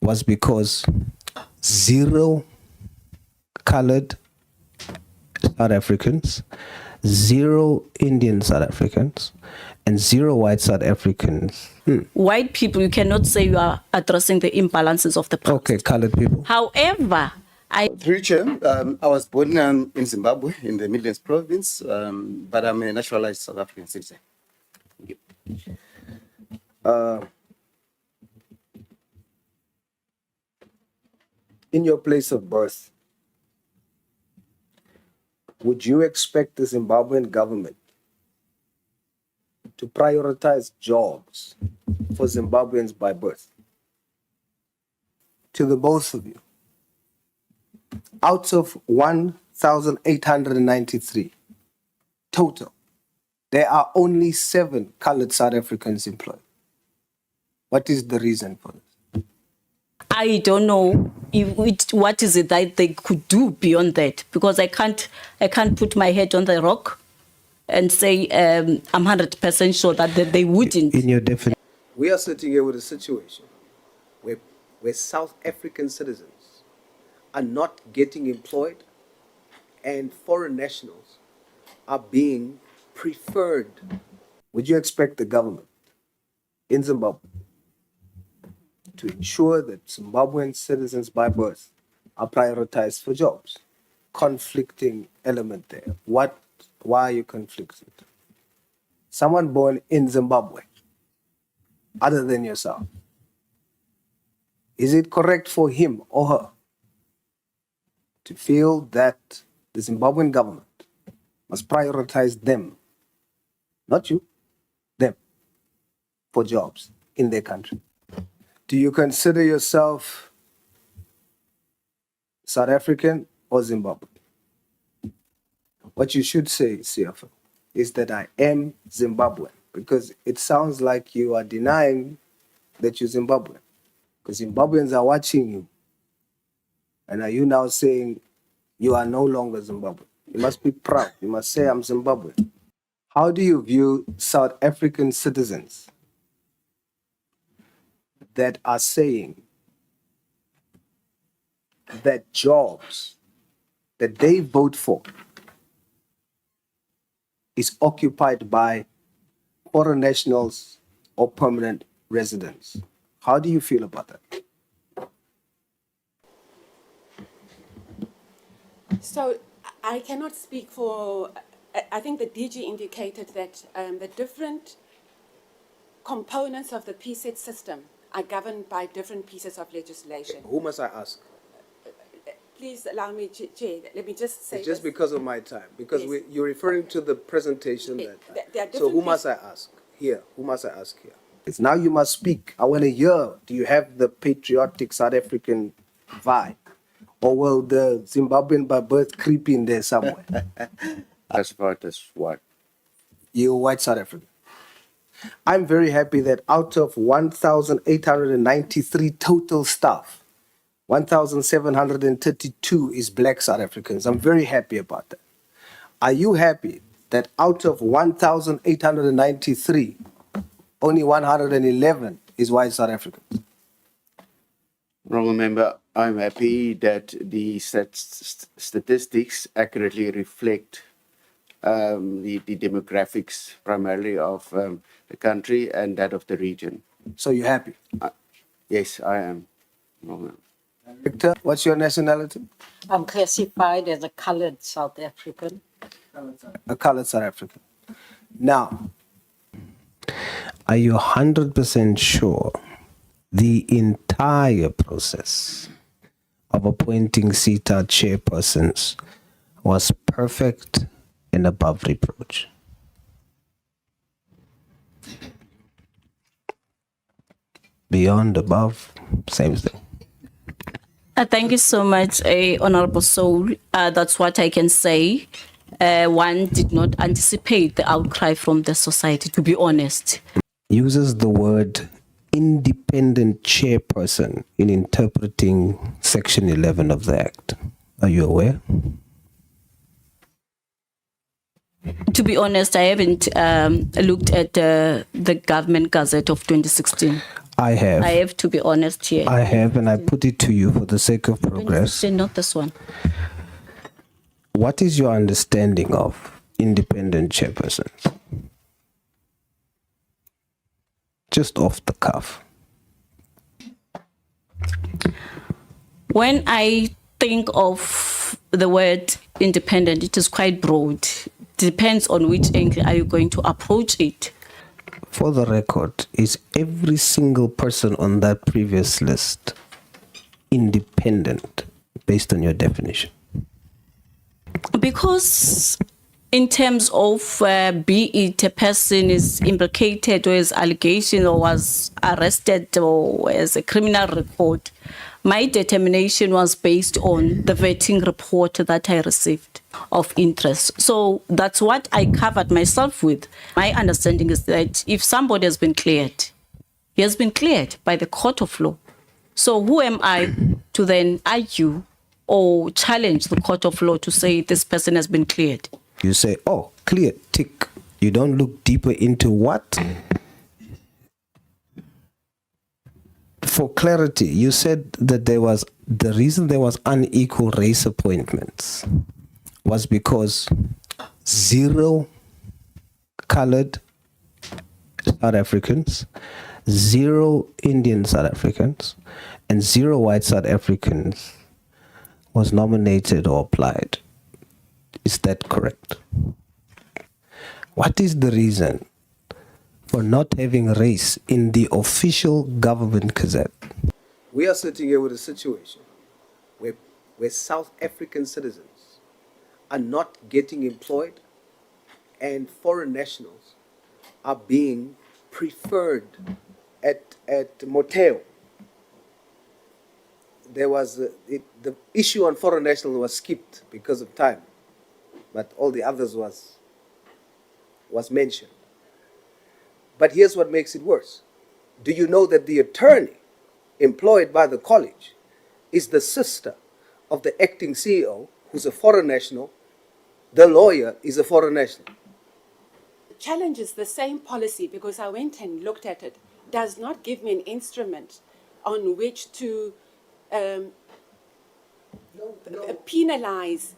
was because 0 colored South Africans, 0 Indian South Africans, and 0 white South Africans. White people, you cannot say you are addressing the imbalances of the past. Okay, colored people. However, Through Chair, I was born in Zimbabwe, in the Midlands province, but I'm a naturalized South African citizen. Thank you. In your place of birth, would you expect the Zimbabwean government to prioritize jobs for Zimbabweans by birth? To the both of you, out of 1,893 total, there are only 7 colored South Africans employed. What is the reason for this? I don't know what is it that they could do beyond that, because I can't put my head on the rock and say I'm 100% sure that they wouldn't. In your definition. We are sitting here with a situation where South African citizens are not getting employed and foreign nationals are being preferred. Would you expect the government in Zimbabwe to ensure that Zimbabwean citizens by birth are prioritized for jobs? Conflicting element there. Why are you conflicted? Someone born in Zimbabwe, other than yourself, is it correct for him or her to feel that the Zimbabwean government must prioritize them, not you, them, for jobs in their country? Do you consider yourself South African or Zimbabwean? What you should say, CFO, is that I am Zimbabwean, because it sounds like you are denying that you're Zimbabwean, because Zimbabweans are watching you. And are you now saying you are no longer Zimbabwean? You must be proud. You must say, I'm Zimbabwean. How do you view South African citizens that are saying that jobs that they vote for is occupied by foreign nationals or permanent residents? How do you feel about that? So I cannot speak for, I think the DG indicated that the different components of the PSET system are governed by different pieces of legislation. Who must I ask? Please allow me, Chair, let me just say Just this. because of my time, because Yes. you're referring to the presentation Yes. that. There are So who different must I ask here? Who must I ask here? It's now you must speak. I want to hear. Do you have the patriotic South African vibe, or will the Zimbabwean by birth creep in there somewhere? As far as what? You're white South African. I'm very happy that out of 1,893 total staff, 1,732 is black South Africans. I'm very happy about that. Are you happy that out of 1,893, only 111 is white South Africans? Wrong member, I'm happy that the statistics accurately reflect the demographics primarily of the country and that of the region. So you're happy? Yes, I am. Wrong member. Victor, what's your nationality? I'm classified as a colored South African. A colored South African. Now, Are you 100% sure the entire process of appointing CETA chairpersons was perfect and above reproach? Beyond, above, same thing. Thank you so much, Honorable Soul. That's what I can say. One did not anticipate the outcry from the society, to be honest. Uses the word independent chairperson in interpreting Section 11 of the Act. Are you aware? To be honest, I haven't looked at the government Gazette of 2016. I have. I have to be honest here. I have, and I put it to you for the sake of progress. Not this one. What is your understanding of independent chairpersons? Just off the cuff. When I think of the word independent, it is quite broad. Depends on which angle are you going to approach it. For the record, is every single person on that previous list independent based on your definition? Because in terms of be it a person is implicated or is allegation or was arrested or has a criminal record, my determination was based on the vetting report that I received of interest. So that's what I covered myself with. My understanding is that if somebody has been cleared, he has been cleared by the court of law. So who am I to then argue or challenge the court of law to say this person has been cleared? You say, oh, clear, tick. You don't look deeper into what? For clarity, you said that the reason there was unequal race appointments was because 0 colored South Africans, 0 Indian South Africans, and 0 white South Africans was nominated or applied. Is that correct? What is the reason for not having race in the official government Gazette? We are sitting here with a situation where South African citizens are not getting employed and foreign nationals are being preferred at motel. There was the issue on foreign nationals was skipped because of time, but all the others was mentioned. But here's what makes it worse. Do you know that the attorney employed by the college is the sister of the acting CEO, who's a foreign national? The lawyer is a foreign national. The challenge is the same policy, because I went and looked at it, does not give me an instrument on which to penalize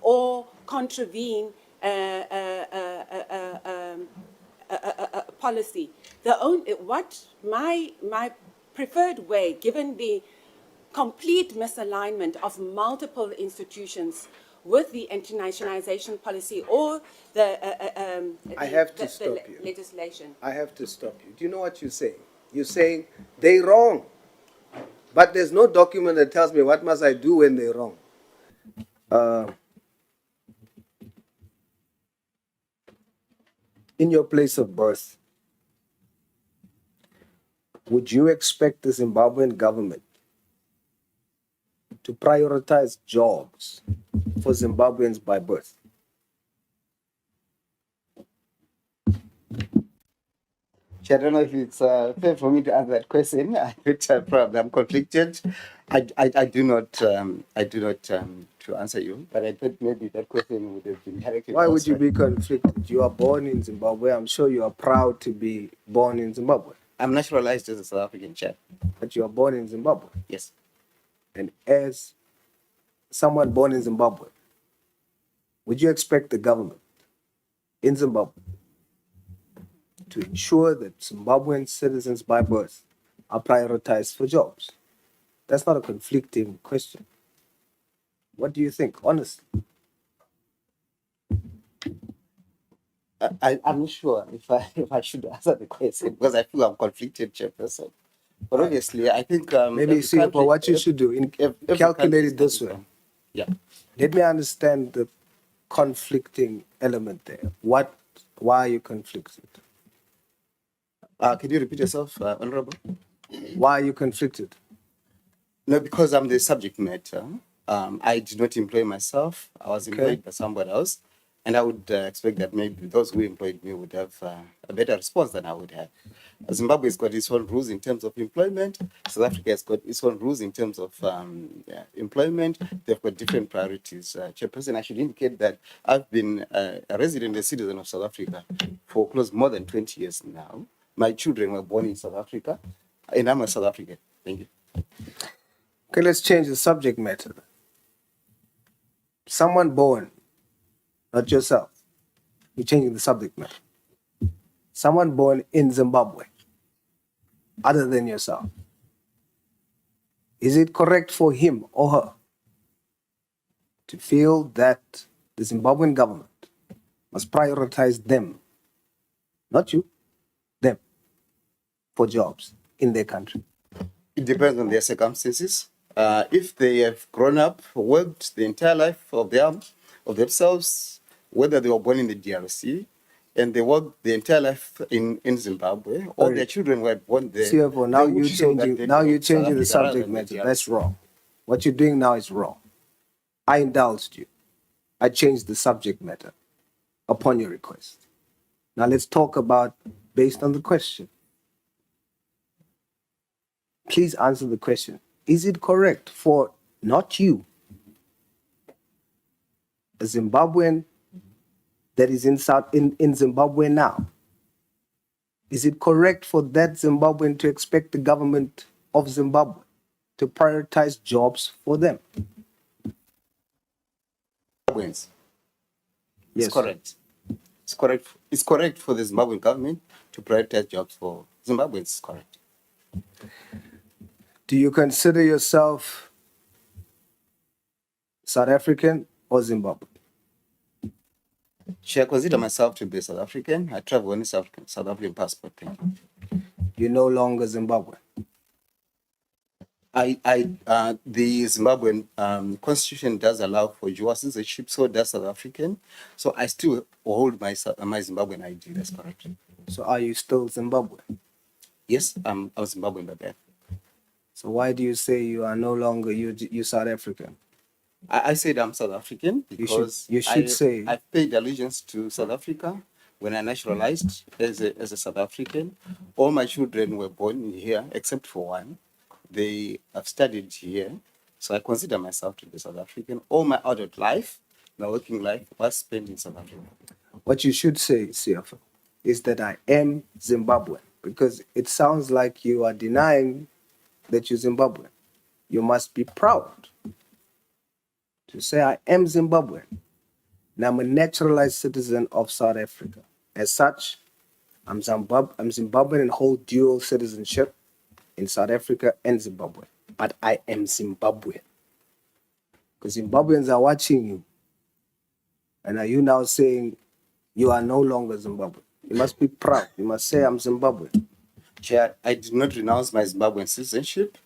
or contravene a policy. My preferred way, given the complete misalignment of multiple institutions with the internationalization policy or the legislation. I have to stop you. Do you know what you're saying? You're saying they're wrong, but there's no document that tells me what must I do when they're wrong. In your place of birth, would you expect the Zimbabwean government to prioritize jobs for Zimbabweans by birth? I don't know if it's fair for me to answer that question. I'm conflicted. I do not to answer you, but I thought maybe that question would have been directed. Why would you be conflicted? You are born in Zimbabwe. I'm sure you are proud to be born in Zimbabwe. I'm naturalized as a South African chap. But you are born in Zimbabwe. Yes. And as someone born in Zimbabwe, would you expect the government in Zimbabwe to ensure that Zimbabwean citizens by birth are prioritized for jobs? That's not a conflicting question. What do you think, honestly? I'm not sure if I should answer the question because I feel I'm conflicted, Chairperson. But obviously, I think maybe see, but what you should do, calculate it this way. Yeah. Let me understand the conflicting element there. Why are you conflicted? Can you repeat yourself, Honorable? Why are you conflicted? No, because I'm the subject matter. I did not employ myself. I was employed by somebody else. And I would expect that maybe those who employed me would have a better response than I would have. Zimbabwe has got its own rules in terms of employment. South Africa has got its own rules in terms of employment. They've got different priorities. Chairperson, I should indicate that I've been a resident and citizen of South Africa for close more than 20 years now. my children were born in South Africa, and I'm a South African. Thank you. Okay, let's change the subject matter. Someone born, not yourself. You're changing the subject matter. Someone born in Zimbabwe, other than yourself. Is it correct for him or her to feel that the Zimbabwean government must prioritize them, not you, them, for jobs in their country? It depends on their circumstances. If they have grown up, worked the entire life of themselves, whether they were born in the DRC and they worked the entire life in Zimbabwe, or Sorry. their children were born there. CFO, now they would you're show that changing. they Now belong you're to South changing the Africa rather subject than the matter. DRC. That's wrong. What you're doing now is wrong. I indulged you. I changed the subject matter upon your request. Now let's talk about based on the question. Please answer the question. Is it correct for not you, a Zimbabwean that is in Zimbabwe now? Is it correct for that Zimbabwean to expect the government of Zimbabwe to prioritize jobs for them? Zimbabweans. Yes. It's correct. It's correct. It's correct for the Zimbabwean government to prioritize jobs for Zimbabweans. It's correct. Do you consider yourself South African or Zimbabwean? Should I consider myself to be South African? I travel on a South African passport. Thank you. You're no longer Zimbabwean. The Zimbabwean constitution does allow for dual citizenship, so does South African. So I still hold my Zimbabwean ID. That's correct. So are you still Zimbabwean? Yes, I'm Zimbabwean by birth. So why do you say you are no longer you South African? I said I'm South African because you should say- I paid allegiance to South Africa when I naturalized as a South African. All my children were born here except for one. They have studied here, so I consider myself to be South African. All my adult life, my working life, was spent in South Africa. What you should say, CFO, is that I am Zimbabwean, because it sounds like you are denying that you're Zimbabwean. You must be proud to say I am Zimbabwean and I'm a naturalized citizen of South Africa. As such, I'm Zimbabwean and hold dual citizenship in South Africa and Zimbabwe. But I am Zimbabwean. Because Zimbabweans are watching you. And are you now saying you are no longer Zimbabwean? You must be proud. You must say I'm Zimbabwean. Chair, I did not renounce my Zimbabwean citizenship.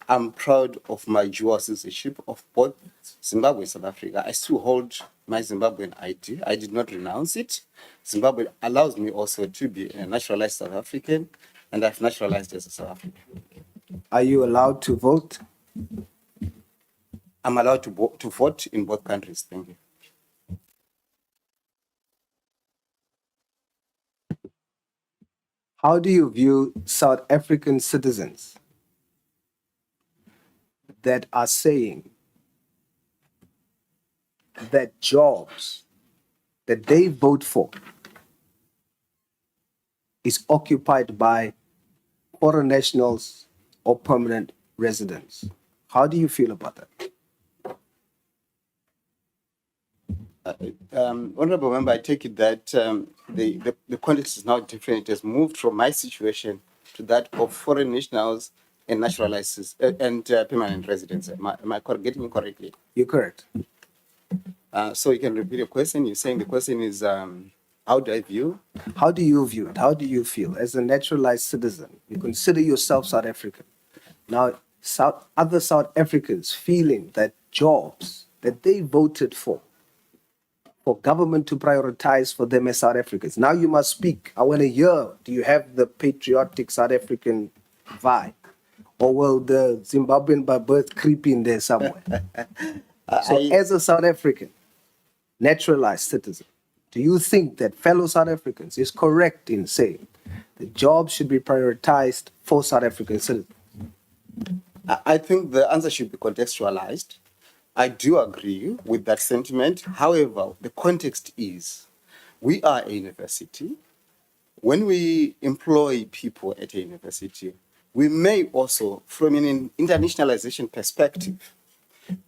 I'm proud of my dual citizenship of both Zimbabwe and South Africa. I still hold my Zimbabwean ID. I did not renounce it. Zimbabwe allows me also to be a naturalized South African, and I've naturalized as a South African. Are you allowed to vote? I'm allowed to vote in both countries. Thank you. How do you view South African citizens that are saying that jobs that they vote for is occupied by foreign nationals or permanent residents? How do you feel about that? Honorable Member, I take it that the context is now different. It has moved from my situation to that of foreign nationals and naturalized and permanent residents. Am I getting it correctly? You're correct. So you can repeat your question. You're saying the question is, how do I view? How do you view it? How do you feel as a naturalized citizen? You consider yourself South African. Now, other South Africans feeling that jobs that they voted for government to prioritize for them as South Africans. Now you must speak. I want to hear, do you have the patriotic South African vibe? Or will the Zimbabwean by birth creep in there somewhere? So as a South African, naturalized citizen, do you think that fellow South Africans is correct in saying that jobs should be prioritized for South African citizens? I think the answer should be contextualized. I do agree with that sentiment. However, the context is we are a university when we employ people at a university, we may also, from an internationalization perspective,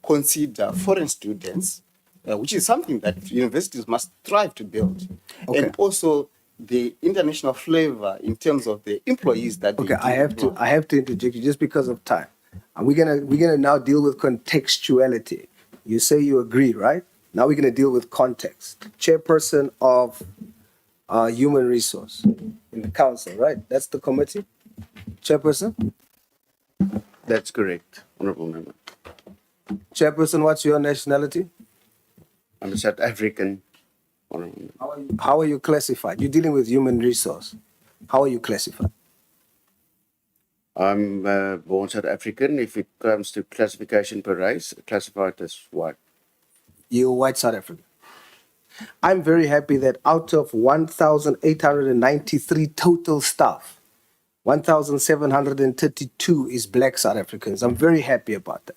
consider foreign students, which is something that universities must strive to build, Okay. and also the international flavor in terms of the employees that they Okay, do I employ. have to interject you just because of time. And we're gonna now deal with contextuality. You say you agree, right? Now we're gonna deal with context. Chairperson of Human Resource in the council, right? That's the committee. Chairperson. That's correct, Honorable Member. Chairperson, what's your nationality? I'm a South African, Honorable Member. How are you classified? You're dealing with human resource. How are you classified? I'm born South African. If it comes to classification per race, classified as white. You're white South African. I'm very happy that out of 1,893 total staff, 1,732 is black South Africans. I'm very happy about that.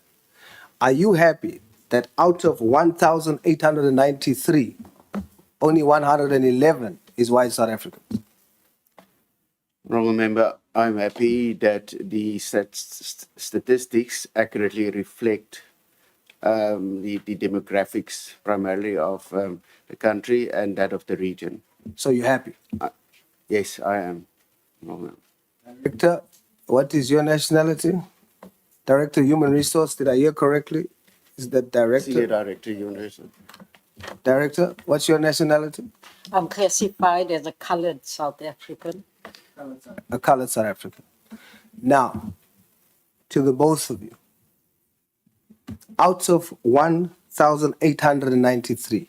Are you happy that out of 1,893, only 111 is white South Africans? Honorable Member, I'm happy that the statistics accurately reflect the demographics primarily of the country and that of the region. So you're happy? Yes, I am, Honorable Member. Director, what is your nationality? Director, Human Resource, did I hear correctly? Is that Senior director? Director, University. Director, what's your nationality? I'm classified as a colored South African. A colored South African. Now, to the both of you, out of 1,893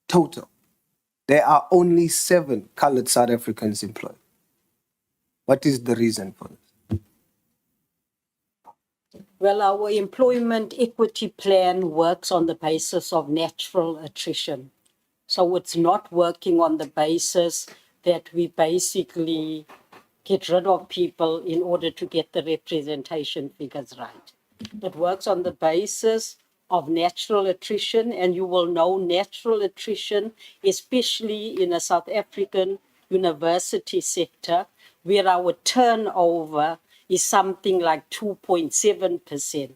total, there are only 7 colored South Africans employed. What is the reason for this? Well, our employment equity plan works on the basis of natural attrition. So it's not working on the basis that we basically get rid of people in order to get the representation figures right. It works on the basis of natural attrition, and you will know natural attrition, especially in a South African university sector, where our turnover is something like 2.7%.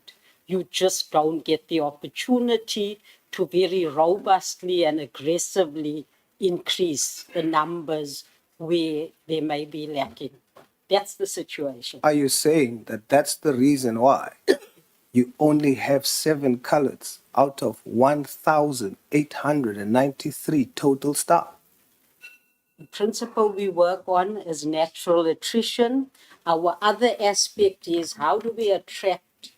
You just don't get the opportunity to very robustly and aggressively increase the numbers where they may be lacking. That's the situation. Are you saying that that's the reason why you only have 7 coloreds out of 1,893 total staff? The principle we work on is natural attrition. Our other aspect is how do we attract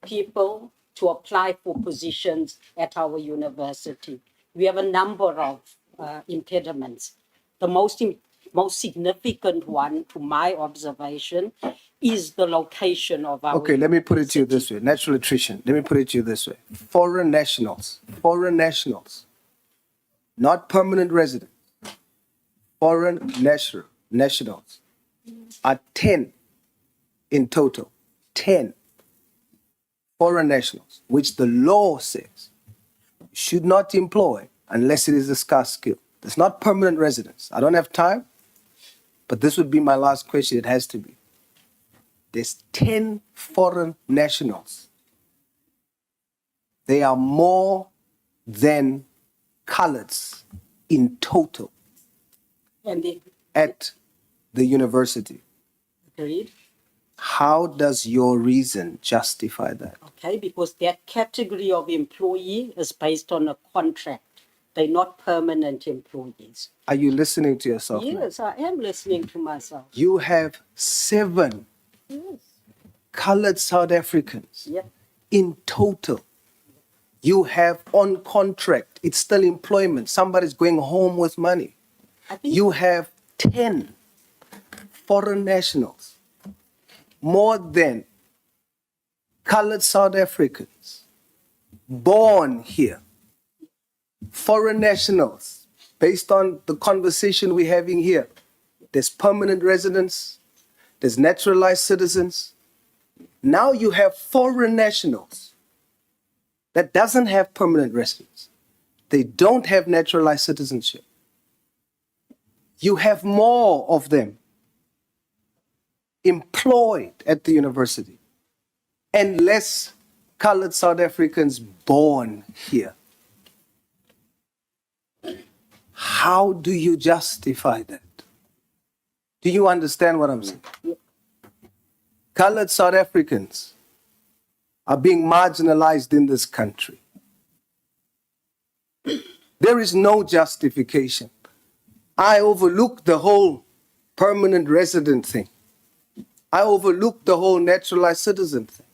people to apply for positions at our university. We have a number of impediments. The most significant one, to my observation, is the location of our Okay, let me put it to you this university. way. Natural attrition. Let me put it to you this way. Foreign nationals, not permanent residents, foreign nationals are 10 in total. 10 foreign nationals, which the law says you should not employ unless it is a scarce skill. It's not permanent residents. I don't have time, but this would be my last question. It has to be. There's 10 foreign nationals. They are more than coloreds in total And they at the university. agreed. How does your reason justify that? Okay, because that category of employee is based on a contract. They're not permanent employees. Are you listening to yourself? ma'am? Yes, I am listening to myself. You have 7 Yes. colored South Africans Yeah. in total. You have on contract, it's still employment. Somebody's going home with money. I think You have 10 foreign nationals, more than colored South Africans born here. Foreign nationals, based on the conversation we're having here, there's permanent residents, there's naturalized citizens. Now you have foreign nationals that doesn't have permanent residence. They don't have naturalized citizenship. you have more of them employed at the university and less colored South Africans born here. How do you justify that? Do you understand what I'm saying? Colored South Africans are being marginalized in this country. There is no justification. I overlooked the whole permanent resident thing. I overlooked the whole naturalized citizen thing.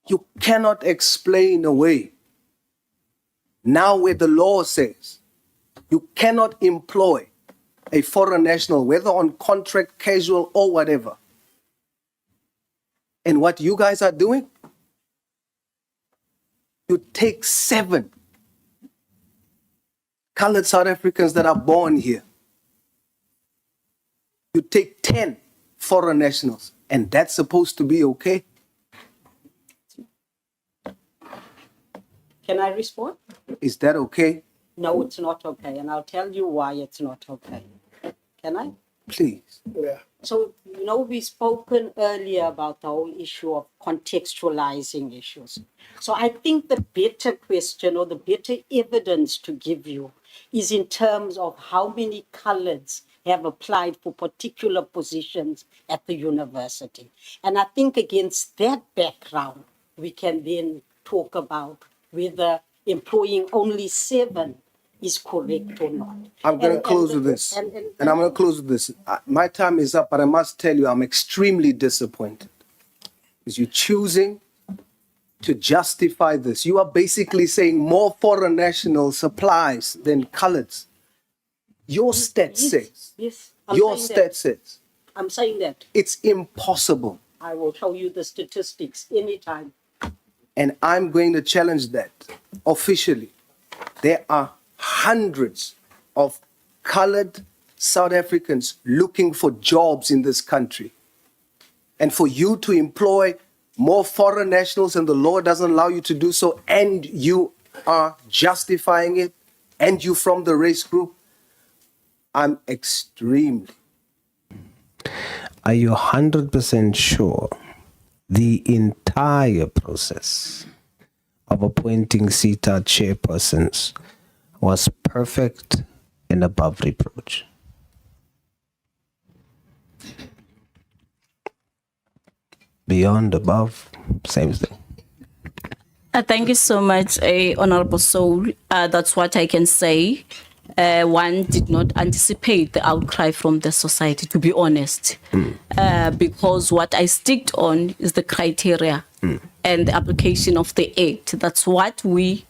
You cannot explain away now where the law says you cannot employ a foreign national, whether on contract, casual, or whatever. And what you guys are doing, you take 7 colored South Africans that are born here. You take 10 foreign nationals, and that's supposed to be okay? Can I respond? Is that okay? No, it's not okay, and I'll tell you why it's not okay. Can I? Please. So, we've spoken earlier about the whole issue of contextualizing issues. So I think the better question or the better evidence to give you is in terms of how many coloreds have applied for particular positions at the university. And I think against that background, we can then talk about whether employing only 7 is correct or not. I'm going to close with this. And I'm going to close with this. My time is up, but I must tell you, I'm extremely disappointed. Because you're choosing to justify this. You are basically saying more foreign national supplies than coloreds. Your stat says. Yes. Your stat says. I'm saying that. It's impossible. I will show you the statistics anytime. And I'm going to challenge that officially. There are hundreds of colored South Africans looking for jobs in this country. And for you to employ more foreign nationals and the law doesn't allow you to do so, and you are justifying it, and you from the race group, I'm extremely. Are you 100% sure the entire process of appointing CETA chairpersons was perfect and above reproach? Beyond, above, same thing. Thank you so much, Honorable Soul. That's what I can say. One did not anticipate the outcry from the society, to be honest, because what I sticked on is the criteria and the application of the act. That's what the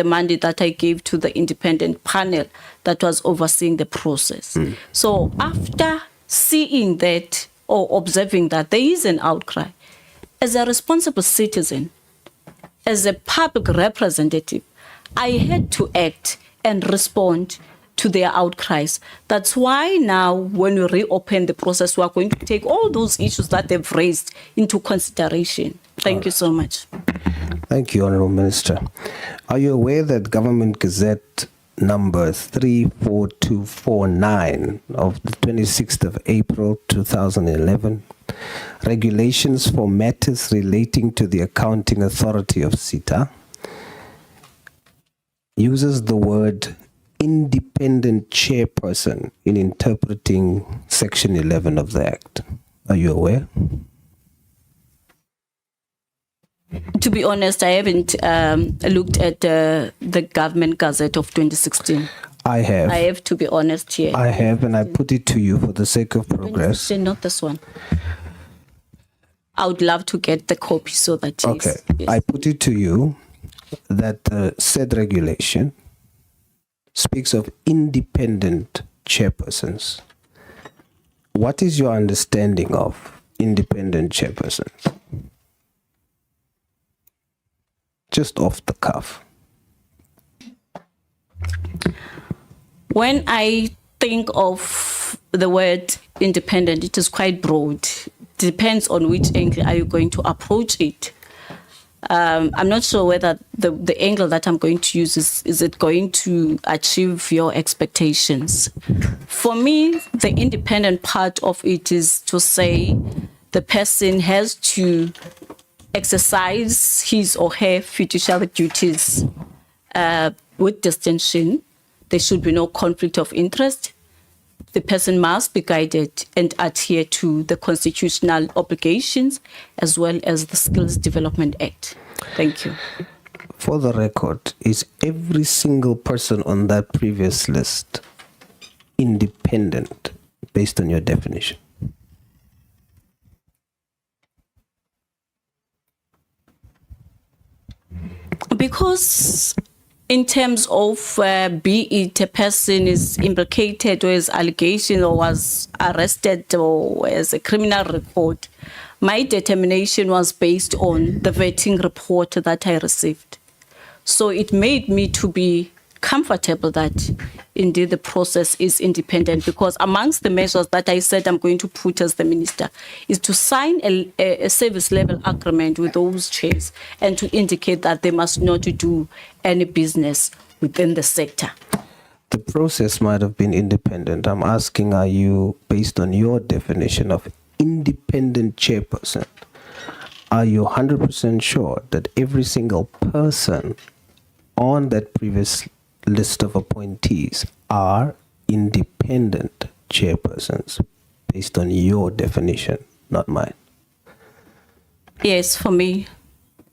mandate that I gave to the independent panel that was overseeing the process. So after seeing that or observing that there is an outcry, as a responsible citizen, as a public representative, I had to act and respond to their outcries. That's why now, when we reopen the process, we are going to take all those issues that they've raised into consideration. Thank you so much. Thank you, Honourable Minister. Are you aware that Government Gazette number 34249 of the 26th of April 2011, regulations for matters relating to the accounting authority of CETA, uses the word independent chairperson in interpreting Section 11 of the Act? Are you aware? To be honest, I haven't looked at the Government Gazette of 2016. I have. I have to be honest here. I have, and I put it to you for the sake of progress. 2016, not this one. I would love to get the copy so that Okay. yes. I put it to you that the said regulation speaks of independent chairpersons. What is your understanding of independent chairpersons? Just off the cuff. When I think of the word independent, it is quite broad. Depends on which angle are you going to approach it. I'm not sure whether the angle that I'm going to use is it going to achieve your expectations. For me, the independent part of it is to say the person has to exercise his or her fiduciary duties with distinction. There should be no conflict of interest. The person must be guided and adhere to the constitutional obligations as well as the Skills Development Act. Thank you. For the record, is every single person on that previous list independent based on your definition? Because in terms of be it a person is implicated or is allegation or was arrested or has a criminal record, my determination was based on the vetting report that I received. So it made me to be comfortable that indeed the process is independent, because amongst the measures that I said I'm going to put as the minister is to sign a service level agreement with those chairs and to indicate that they must not do any business within the sector. The process might have been independent. I'm asking, are you, based on your definition of independent chairperson, are you 100% sure that every single person on that previous list of appointees are independent chairpersons based on your definition, not mine? Yes, for me,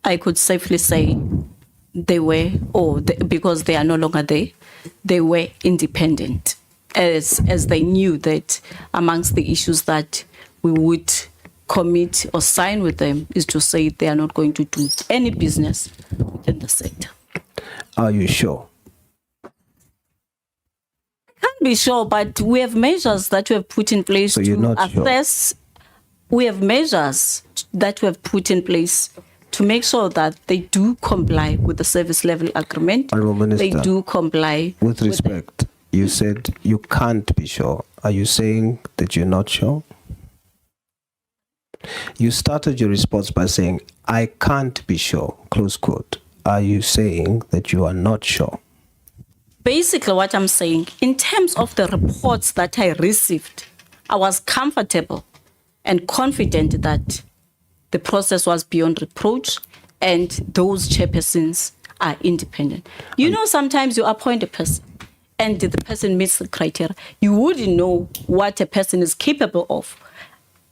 I could safely say they were, because they are no longer there, they were independent, as they knew that amongst the issues that we would commit or sign with them is to say they are not going to do any business within the sector. Are you sure? Can't be sure, but we have measures that we have put in place So you're to not sure? assess. We have measures that we have put in place to make sure that they do comply with the service level agreement. Honourable Minister, they do comply. With respect, you said you can't be sure. Are you saying that you're not sure? You started your response by saying, I can't be sure, close quote. Are you saying that you are not sure? Basically, what I'm saying, in terms of the reports that I received, I was comfortable and confident that the process was beyond reproach and those chairpersons are independent. You know, sometimes you appoint a person and the person meets the criteria. You wouldn't know what a person is capable of.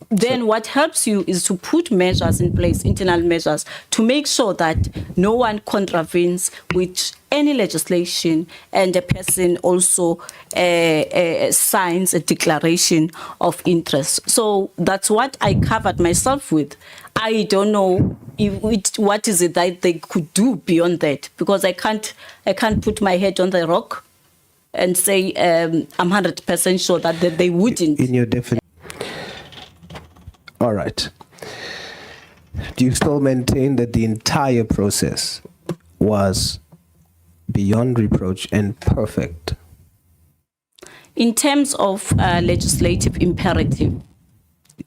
Then what helps you is to put measures in place, internal measures, to make sure that no one contravenes with any legislation and a person also signs a declaration of interest. So that's what I covered myself with. I don't know what is it that they could do beyond that, because I can't put my head on the rock and say I'm 100% sure that they wouldn't. In your definition. All right. Do you still maintain that the entire process was beyond reproach and perfect? In terms of legislative imperative,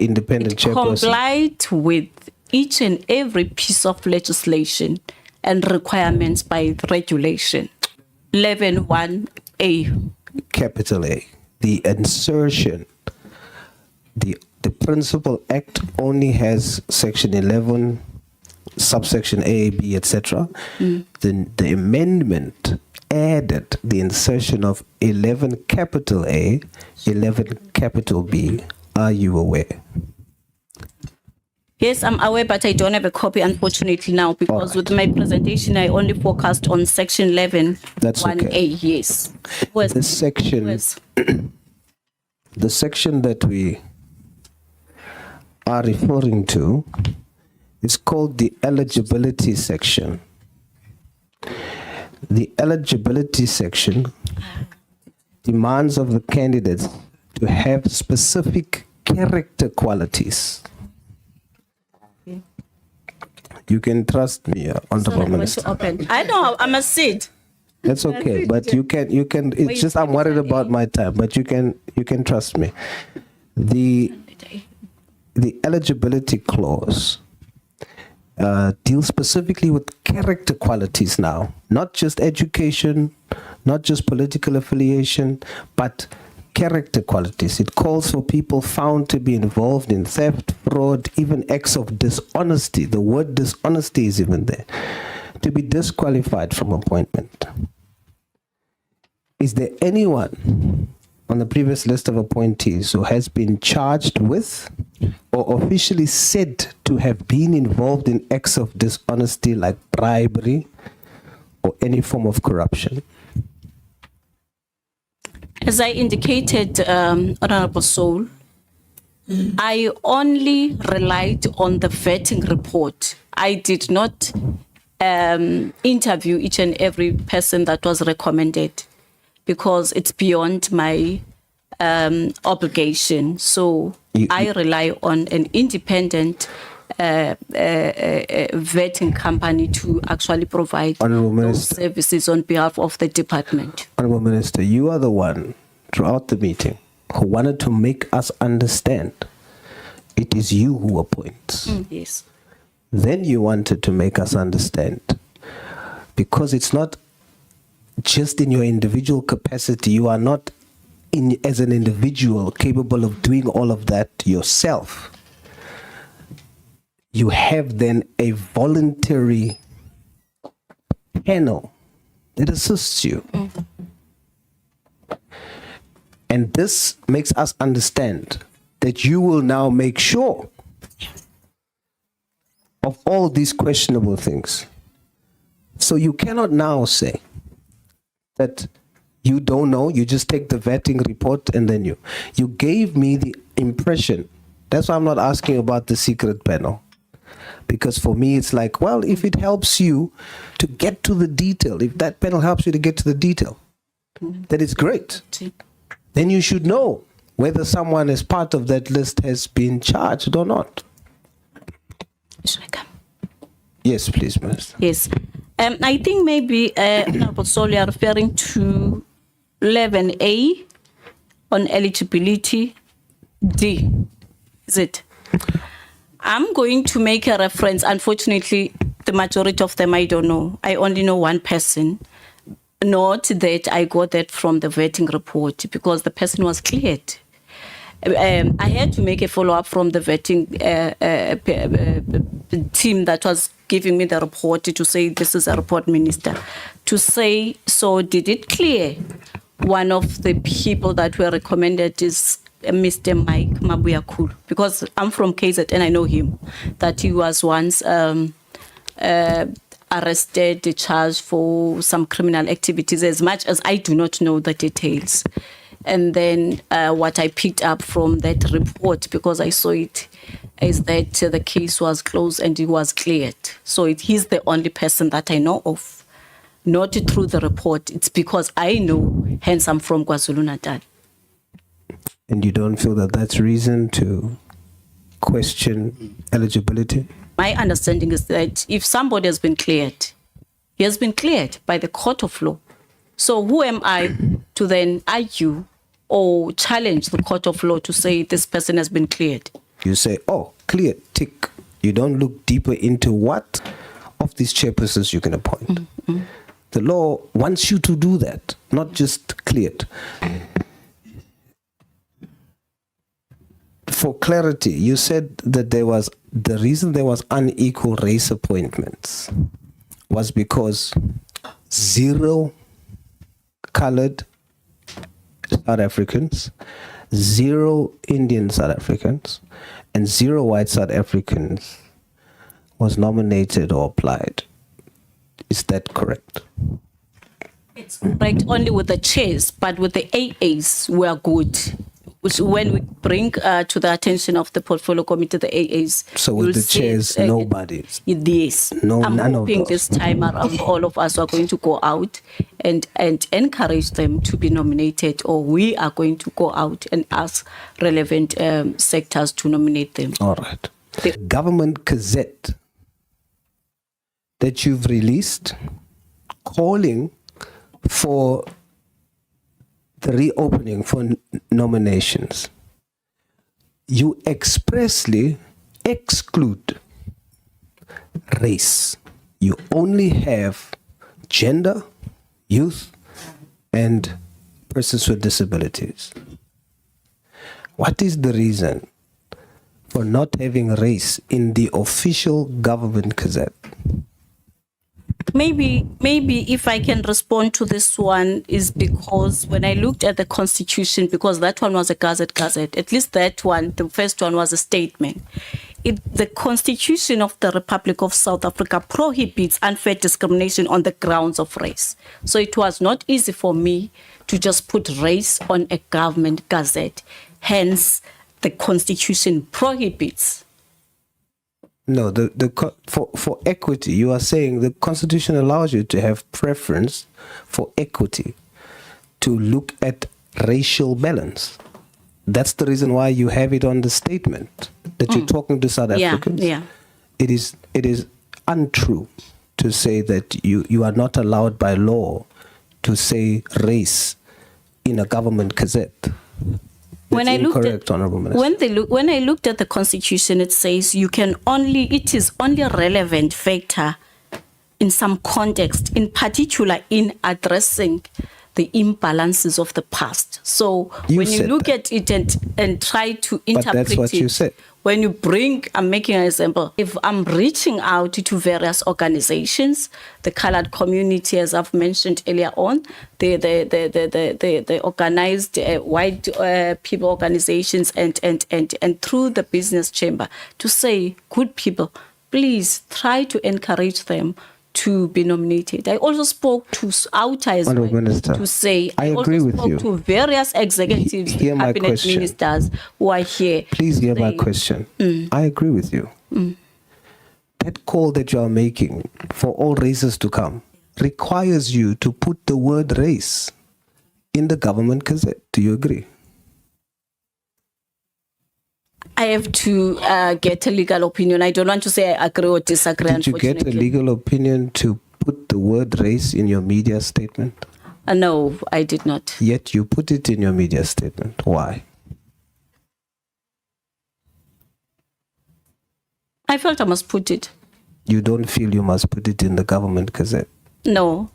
Independent chairperson. complied with each and every piece of legislation and requirements by regulation. 11(1)(a). Capital A. The insertion, the Principal Act only has section 11, subsection A, B, etc. Then the amendment added the insertion of 11 capital A, 11 capital B. Are you aware? Yes, I'm aware, but I don't have a copy, unfortunately, now, because with my presentation, I only focused on section 11, That's 1A, okay. yes. The section, the section that we are referring to is called the eligibility section. The eligibility section demands of the candidates to have specific character qualities. You can trust me, Honorable Minister. I know, I'm a seed. That's okay, but you can. It's just I'm worried about my time, but you can trust me. The eligibility clause deals specifically with character qualities now, not just education, not just political affiliation, but character qualities. It calls for people found to be involved in theft, fraud, even acts of dishonesty. The word dishonesty is even there, to be disqualified from appointment. Is there anyone on the previous list of appointees who has been charged with or officially said to have been involved in acts of dishonesty like bribery or any form of corruption? As I indicated, Honorable Soul, I only relied on the vetting report. I did not interview each and every person that was recommended, because it's beyond my obligation. So I rely on an independent vetting company to actually provide those services on behalf of the department. Honorable Minister, you are the one throughout the meeting who wanted to make us understand it is you who appoints. Yes. Then you wanted to make us understand, because it's not just in your individual capacity. You are not as an individual capable of doing all of that yourself. You have then a voluntary panel that assists you. And this makes us understand that you will now make sure of all these questionable things. So you cannot now say that you don't know, you just take the vetting report and then you gave me the impression. That's why I'm not asking about the secret panel. Because for me, it's like, well, if it helps you to get to the detail, if that panel helps you to get to the detail, then it's great. Then you should know whether someone as part of that list has been charged or not. Should I come? Yes, please, Minister. Yes. I think maybe, Honorable Soul, you are referring to 11A on eligibility D. Is it? I'm going to make a reference. Unfortunately, the majority of them I don't know. I only know one person. Not that I got that from the vetting report, because the person was cleared. I had to make a follow-up from the vetting team that was giving me the report to say, this is a report, Minister, to say, so did it clear? One of the people that were recommended is Mr. Mike Mabuyakulu, because I'm from KZN and I know him, that he was once arrested, charged for some criminal activities, as much as I do not know the details. And then what I picked up from that report, because I saw it, is that the case was closed and he was cleared. So he's the only person that I know of, not through the report. It's because I know, hence I'm from KwaZulu-Natal. And you don't feel that that's reason to question eligibility? My understanding is that if somebody has been cleared, he has been cleared by the court of law. So who am I to then argue or challenge the court of law to say this person has been cleared? You say, oh, cleared, tick. You don't look deeper into what of these chairpersons you can appoint. The law wants you to do that, not just cleared. For clarity, you said that the reason there was unequal race appointments was because 0 colored South Africans, 0 Indian South Africans, and 0 white South Africans was nominated or applied. Is that correct? It's correct only with the chairs, but with the AAs, we are good. Which when we bring to the attention of the portfolio committee, the AAs. So with the chairs, nobody? Yes. No, I'm none hoping of those. this time around all of us are going to go out and encourage them to be nominated, or we are going to go out and ask relevant sectors to nominate them. All right. The government Gazette that you've released calling for the reopening for nominations, you expressly exclude race. You only have gender, youth, and persons with disabilities. What is the reason for not having race in the official government Gazette? Maybe if I can respond to this one is because when I looked at the Constitution, because that one was a Gazette, at least that one, the first one was a statement. The Constitution of the Republic of South Africa prohibits unfair discrimination on the grounds of race. So it was not easy for me to just put race on a government Gazette. Hence, the Constitution prohibits. No, for equity, you are saying the Constitution allows you to have preference for equity, to look at racial balance. That's the reason why you have it on the statement that you're talking to South Africans. Yeah. It is untrue to say that you are not allowed by law to say race in a government Gazette. When I looked at, Honorable Minister. When I looked at the Constitution, it says it is only a relevant factor in some context, in particular in addressing the imbalances of the past. So when you look at it and try to interpret but that's what it, you said. When you I'm making an example, if I'm reaching out to various organizations, the colored community, as I've mentioned earlier on, the organized white people organizations and through the business chamber to say, good people, please try to encourage them to be nominated. I also spoke to outsiders to say, I agree with you. To various executives, cabinet ministers who are here. Please hear my question. I agree with you. That call that you are making for all races to come requires you to put the word race in the government Gazette. Do you agree? I have to get a legal opinion. I don't want to say I agree or disagree. Did you get a legal opinion to put the word race in your media statement? No, I did not. Yet you put it in your media statement. Why? I felt I must put it. You don't feel you must put it in the government Gazette? No.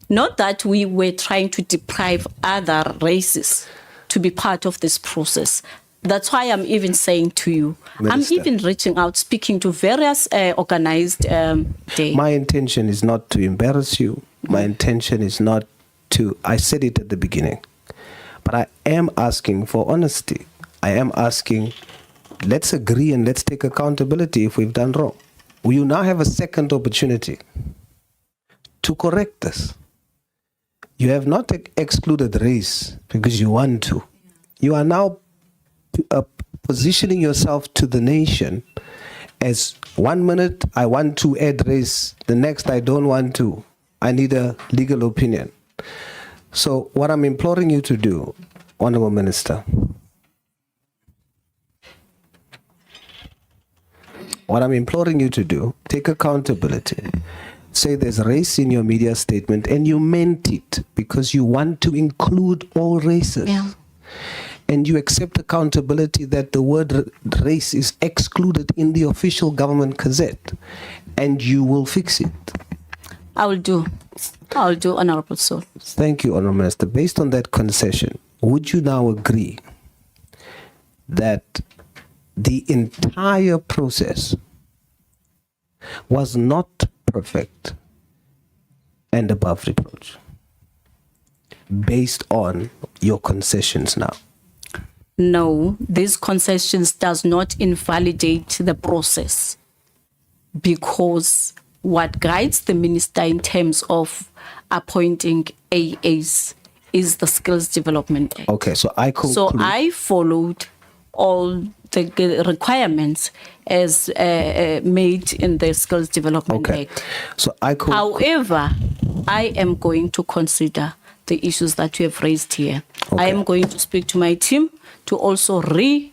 Not that we were trying to deprive other races to be part of this process. That's why I'm even saying to you, Minister, I'm even reaching out, speaking to various organized day. My intention is not to embarrass you. My intention is not to, I said it at the beginning, but I am asking for honesty. I am asking, let's agree and let's take accountability if we've done wrong. You now have a second opportunity to correct this. You have not excluded race because you want to. You are now positioning yourself to the nation as 1 minute I want to add race, the next I don't want to. I need a legal opinion. So what I'm imploring you to do, Honorable Minister, take accountability. Say there's race in your media statement and you meant it because you want to include all races. Yeah. And you accept accountability that the word race is excluded in the official government Gazette, and you will fix it. I will do, Honorable Soul. Thank you, Honorable Minister. Based on that concession, would you now agree that the entire process was not perfect and above reproach, based on your concessions now? No, these concessions does not invalidate the process, because what guides the minister in terms of appointing AAs is the Skills Development Act. Okay, so I conclude. So I followed all the requirements as made in the Skills Development Act. So I conclude. However, I am going to consider the issues that you have raised here. I am going to speak to my team to also remove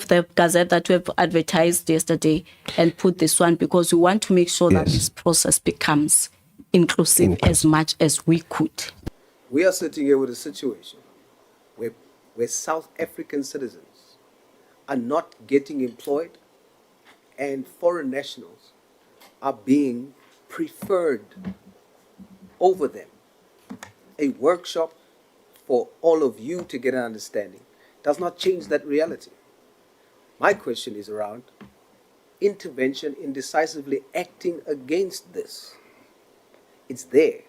the Gazette that we have advertised yesterday and put this one, because we want to make sure that this process becomes inclusive as much as we could. We are sitting here with a situation where South African citizens are not getting employed and foreign nationals are being preferred over them. A workshop for all of you to get an understanding does not change that reality. My question is around intervention in decisively acting against this. It's there.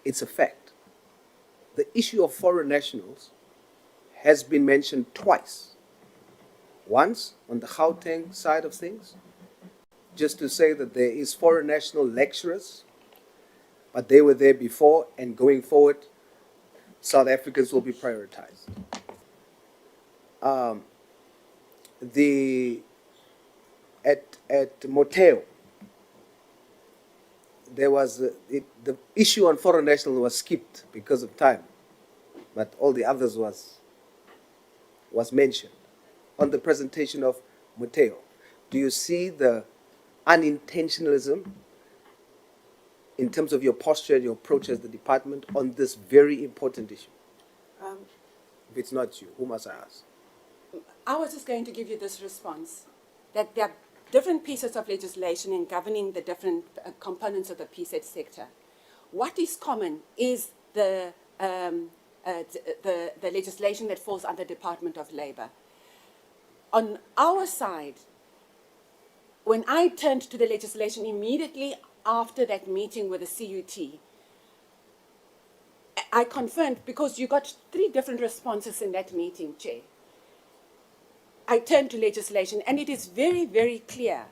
It's a fact. The issue of foreign nationals has been mentioned twice. Once on the Gauteng side of things, just to say that there is foreign national lecturers, but they were there before, and going forward, South Africans will be prioritized. At Moteo, there was the issue on foreign nationals was skipped because of time, but all the others was mentioned. On the presentation of Moteo, do you see the unintentionalism in terms of your posture and your approach as the department on this very important issue? If it's not you, who must I ask? I was just going to give you this response, that there are different pieces of legislation in governing the different components of the PZ sector. What is common is the legislation that falls under Department of Labour. On our side, when I turned to the legislation immediately after that meeting with the CUT, I confirmed, because you got 3 different responses in that meeting, Chair. I turned to legislation, and it is very, very clear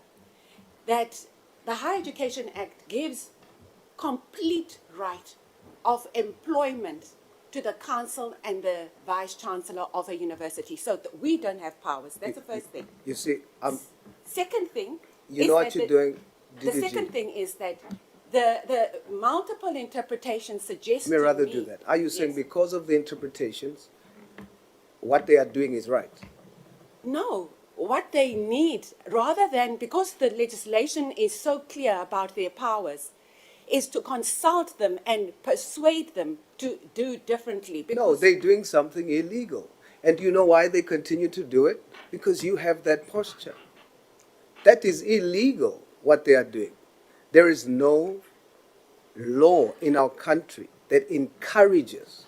that the Higher Education Act gives complete right of employment to the council and the vice-chancellor of a university. So we don't have powers. That's the first thing. You see, Second thing, you know what you're doing, the DDG. second thing is that the multiple interpretations suggest May to rather me, do that. Are you saying yes. because of the interpretations, what they are doing is right? No, what they need, rather than, because the legislation is so clear about their powers, is to consult them and persuade them to do differently. No, they're doing something illegal. And you know why they continue to do it? Because you have that posture. That is illegal, what they are doing. There is no law in our country that encourages,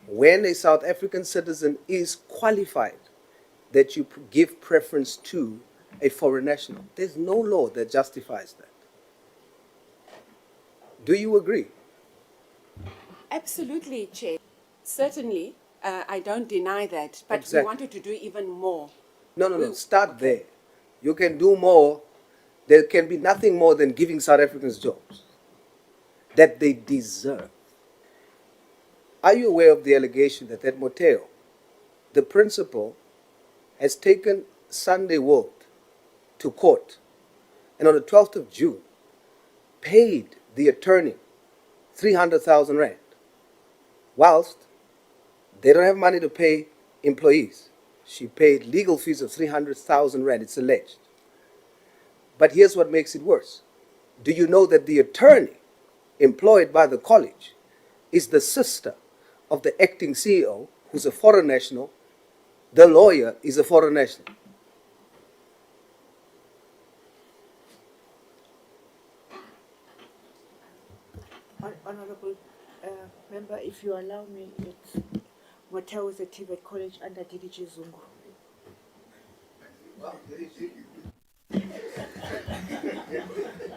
when a South African citizen is qualified, that you give preference to a foreign national. There's no law that justifies that. Do you agree? Absolutely, Chair. Certainly, I don't deny that, but Exactly. we wanted to do even more. No. Start there. You can do more. There can be nothing more than giving South Africans jobs that they deserve. Are you aware of the allegation that at Moteo, the principal has taken Sunday World to court, and on the 12th of June, paid the attorney 300,000 rand, whilst they don't have money to pay employees. She paid legal fees of 300,000 rand, it's alleged. But here's what makes it worse. Do you know that the attorney employed by the college is the sister of the acting CEO, who's a foreign national? The lawyer is a foreign national. Honorable Member, if you allow me, it's Moteo is a TVET college under DDG Zungu.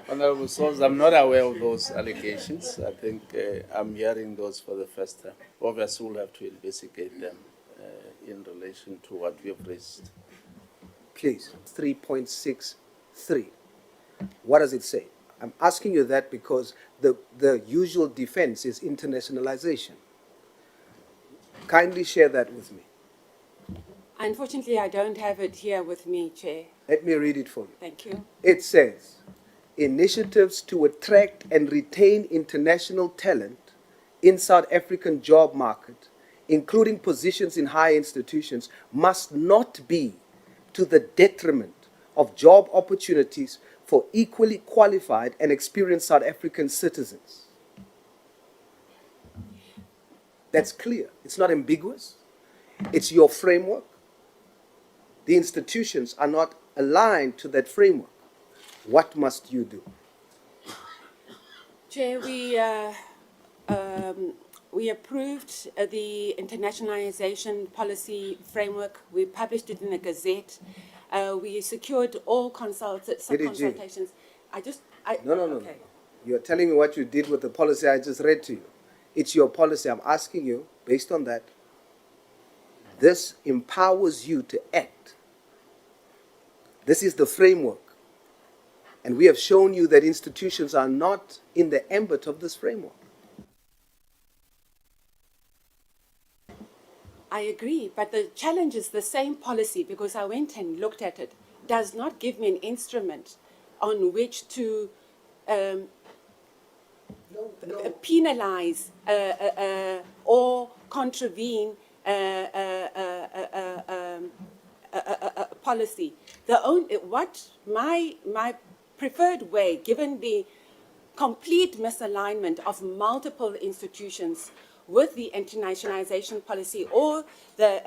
Honorable SAULS, I'm not aware of those allegations. I think I'm hearing those for the first time. Obviously, we'll have to investigate them in relation to what we have raised. Please, 3.63. What does it say? I'm asking you that because the usual defense is internationalization. Kindly share that with me. Unfortunately, I don't have it here with me, Chair. Let me read it for you. Thank you. It says, initiatives to attract and retain international talent in South African job market, including positions in higher institutions, must not be to the detriment of job opportunities for equally qualified and experienced South African citizens. That's clear. It's not ambiguous. It's your framework. The institutions are not aligned to that framework. what must you do? Chair, we approved the internationalization policy framework. We published it in the Gazette. We secured all consultations. No. Okay. You're telling me what you did with the policy I just read to you. It's your policy. I'm asking you, based on that, this empowers you to act. This is the framework. And we have shown you that institutions are not in the ambit of this framework. I agree, but the challenge is the same policy, because I went and looked at it, does not give me an instrument on which to penalize or contravene a policy. My preferred way, given the complete misalignment of multiple institutions with the internationalization policy or the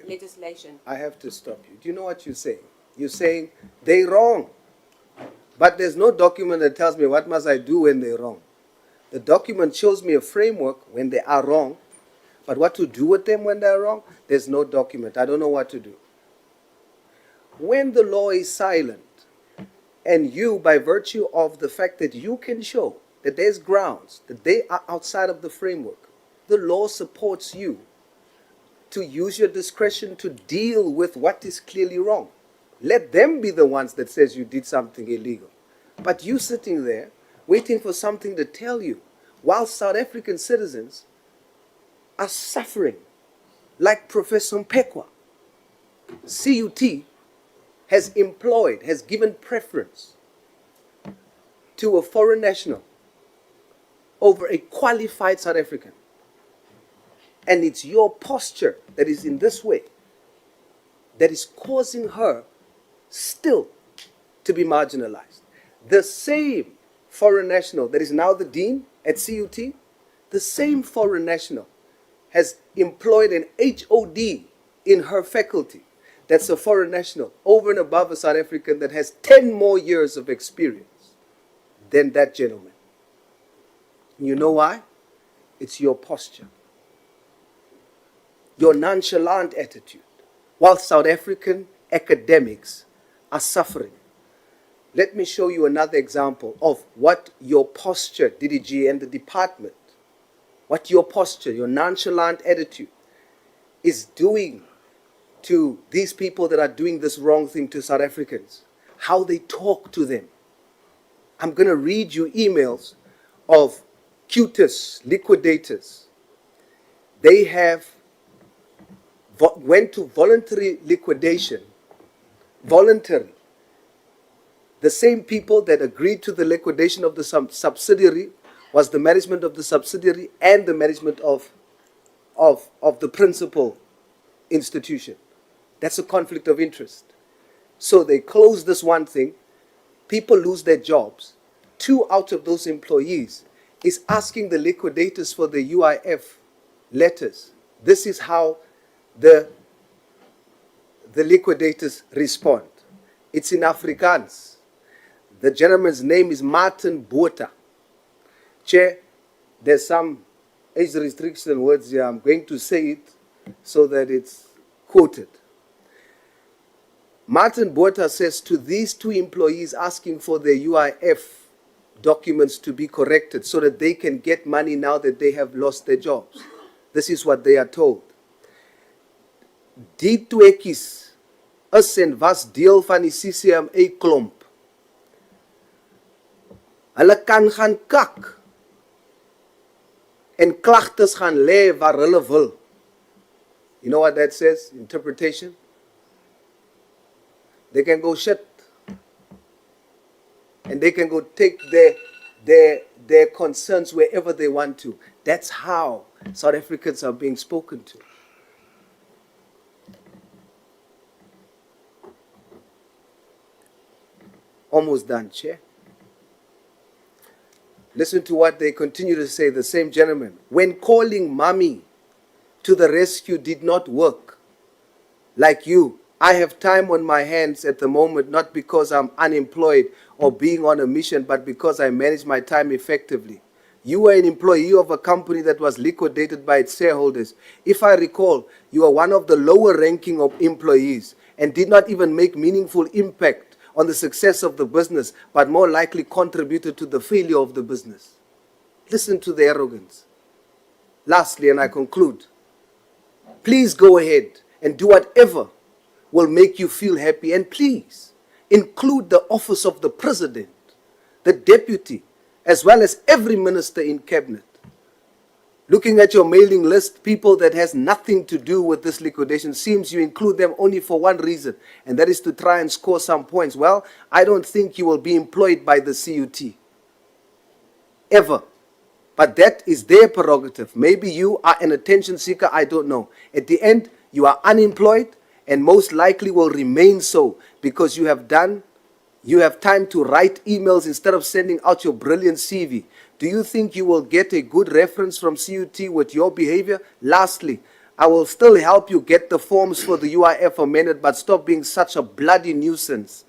legislation. I have to stop you. Do you know what you're saying? You're saying they're wrong. But there's no document that tells me what must I do when they're wrong. The document shows me a framework when they are wrong, but what to do with them when they're wrong, there's no document. I don't know what to do. When the law is silent, and you, by virtue of the fact that you can show that there's grounds, that they are outside of the framework, the law supports you to use your discretion to deal with what is clearly wrong. Let them be the ones that says you did something illegal. But you sitting there, waiting for something to tell you, while South African citizens are suffering, like Professor Mpekwa. CUT has given preference to a foreign national over a qualified South African. And it's your posture that is in this way that is causing her still to be marginalized. The same foreign national that is now the dean at CUT, the same foreign national has employed an HOD in her faculty that's a foreign national over and above a South African that has 10 more years of experience than that gentleman. You know why? It's your posture, your nonchalant attitude, while South African academics are suffering. Let me show you another example of what your posture, DDG, and the department, what your posture, your nonchalant attitude is doing to these people that are doing this wrong thing to South Africans, how they talk to them. I'm going to read you emails of CUTUS liquidators. They have went to voluntary liquidation, voluntary. The same people that agreed to the liquidation of the subsidiary was the management of the subsidiary and the management of the principal institution. That's a conflict of interest. So they close this one thing, people lose their jobs. 2 out of those employees is asking the liquidators for the UIF letters. This is how the liquidators respond. It's in Afrikaans. The gentleman's name is Martin Botha. Chair, there's some age restriction words here. I'm going to say it so that it's quoted. Martin Botha says to these 2 employees asking for their UIF documents to be corrected so that they can get money now that they have lost their jobs. This is what they are told. Die tweekies is en was deel van die CCMA klomp. Hulle kan gaan kak en klagtes gaan lê waar hulle wil. You know what that says? Interpretation? They can go shit. And they can go take their concerns wherever they want to. That's how South Africans are being spoken to. Almost done, Chair. Listen to what they continue to say, the same gentleman. When calling mommy to the rescue did not work, like you, I have time on my hands at the moment, not because I'm unemployed or being on a mission, but because I manage my time effectively. You were an employee of a company that was liquidated by its shareholders. If I recall, you were one of the lower ranking of employees and did not even make meaningful impact on the success of the business, but more likely contributed to the failure of the business. Listen to the arrogance. Lastly, and I conclude, please go ahead and do whatever will make you feel happy, and please include the office of the president, the deputy, as well as every minister in cabinet. Looking at your mailing list, people that has nothing to do with this liquidation, seems you include them only for one reason, and that is to try and score some points. Well, I don't think you will be employed by the CUT. Ever. But that is their prerogative. Maybe you are an attention seeker, I don't know. At the end, you are unemployed and most likely will remain so because you have time to write emails instead of sending out your brilliant CV. Do you think you will get a good reference from CUT with your behavior? Lastly, I will still help you get the forms for the UIF amended, but stop being such a bloody nuisance